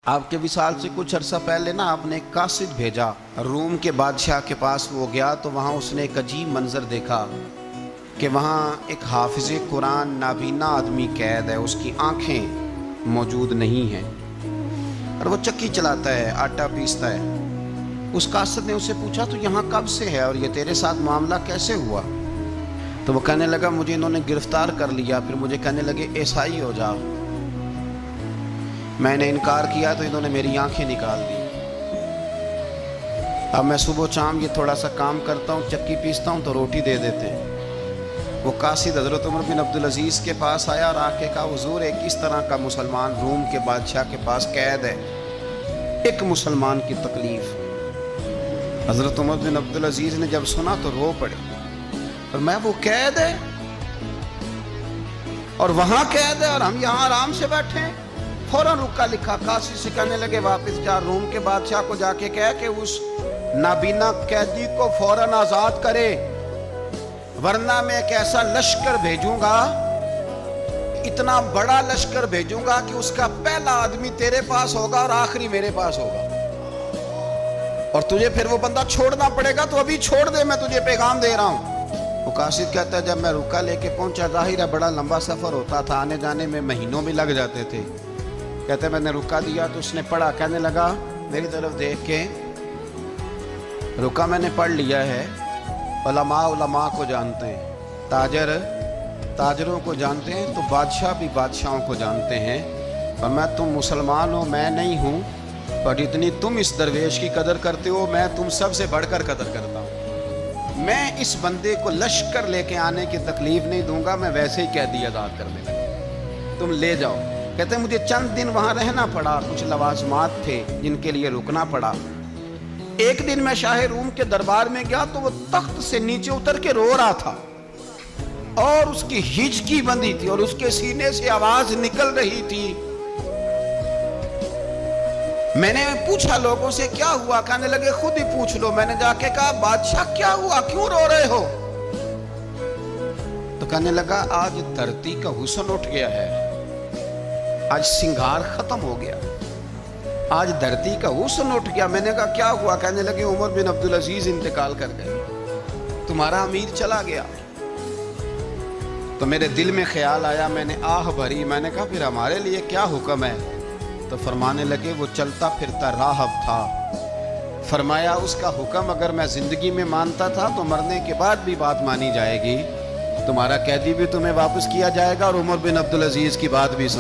آپ کے وصال سے کچھ عرصہ پہلے نا آپ نے ایک قاصد بھیجا روم کے بادشاہ کے پاس. وہ گیا تو وہاں اس نے ایک عجیب منظر دیکھا کہ وہاں ایک حافظ قرآن نابینا آدمی قید ہے. اس کی آنکھیں موجود نہیں ہیں اور وہ چکی چلاتا ہے, آٹا پیستا ہے. اس قاصد نے اسے پوچھا تو یہاں کب سے ہے اور یہ تیرے ساتھ معاملہ کیسے ہوا؟ تو وہ کہنے لگا مجھے انہوں نے گرفتار کر لیا, پھر مجھے کہنے لگے عیسائی ہو جا. میں نے انکار کیا تو انہوں نے میری آنکھیں نکال دی. اب میں صبح و شام یہ تھوڑا سا کام کرتا ہوں, چکی پیستا ہوں تو روٹی دے دیتے ہیں. وہ قاصد حضرت عمر بن عبدالعزیز کے پاس آیا اور آ کے کہا حضور ایک اس طرح کا مسلمان روم کے بادشاہ کے پاس قید ہے, ایک مسلمان کی تکلیف. حضرت عمر بن عبدالعزیز نے جب سنا تو رو پڑے اور میں وہ قید ہے اور وہاں قید ہے اور ہم یہاں آرام سے بیٹھے ہیں. فوراً رکا لکھا قاصد سے کہنے لگے واپس جا, روم کے بادشاہ کو جا کے کہہ کہ اس نابینا قیدی کو فوراً آزاد کرے, ورنہ میں ایک ایسا لشکر بھیجوں گا, اتنا بڑا لشکر بھیجوں گا کہ اس کا پہلا آدمی تیرے پاس ہوگا اور آخری میرے پاس ہوگا, اور تجھے پھر وہ بندہ چھوڑنا پڑے گا. تو ابھی چھوڑ دے, میں تجھے پیغام دے رہا ہوں. وہ قاصد کہتا ہے جب میں رکا لے کے پہنچا, ظاہر ہے بڑا لمبا سفر ہوتا تھا, آنے جانے میں مہینوں بھی لگ جاتے تھے. کہتے ہیں میں نے رکا دیا تو اس نے پڑھا, کہنے لگا میری طرف دیکھ کے رکا میں نے پڑھ لیا ہے. علماء علماء کو جانتے ہیں, تاجر تاجروں کو جانتے ہیں, تو بادشاہ بھی بادشاہوں کو جانتے ہیں. اور میں تم مسلمان ہو میں نہیں ہوں, اور جتنی تم اس درویش کی قدر کرتے ہو میں تم سب سے بڑھ کر قدر کرتا ہوں. میں اس بندے کو لشکر لے کے آنے کی تکلیف نہیں دوں گا, میں ویسے ہی قیدی آزاد کرنے لگا, تم لے جاؤ. کہتے ہیں مجھے چند دن وہاں رہنا پڑا, کچھ لوازمات تھے جن کے لیے رکنا پڑا. ایک دن میں شاہ روم کے دربار میں گیا تو وہ تخت سے نیچے اتر کے رو رہا تھا اور اس کی ہچکی بندھی تھی اور اس کے سینے سے آواز نکل رہی تھی. میں نے پوچھا لوگوں سے کیا ہوا, کہنے لگے خود ہی پوچھ لو. میں نے جا کے کہا بادشاہ کیا ہوا, کیوں رو رہے ہو؟ تو کہنے لگا آج دھرتی کا حسن اٹھ گیا ہے, آج سنگار ختم ہو گیا, آج دھرتی کا حسن اٹھ گیا. میں نے کہا کیا ہوا؟ کہنے لگے عمر بن عبدالعزیز انتقال کر گئے, تمہارا امیر چلا گیا. تو میرے دل میں خیال آیا, میں نے آہ بھری. میں نے کہا پھر ہمارے لیے کیا حکم ہے؟ تو فرمانے لگے وہ چلتا پھرتا راہب تھا, فرمایا اس کا حکم اگر میں زندگی میں مانتا تھا تو مرنے کے بعد بھی بات مانی جائے گی, تمہارا قیدی بھی تمہیں واپس کیا جائے گا اور عمر بن عبدالعزیز کی بات بھی سنی.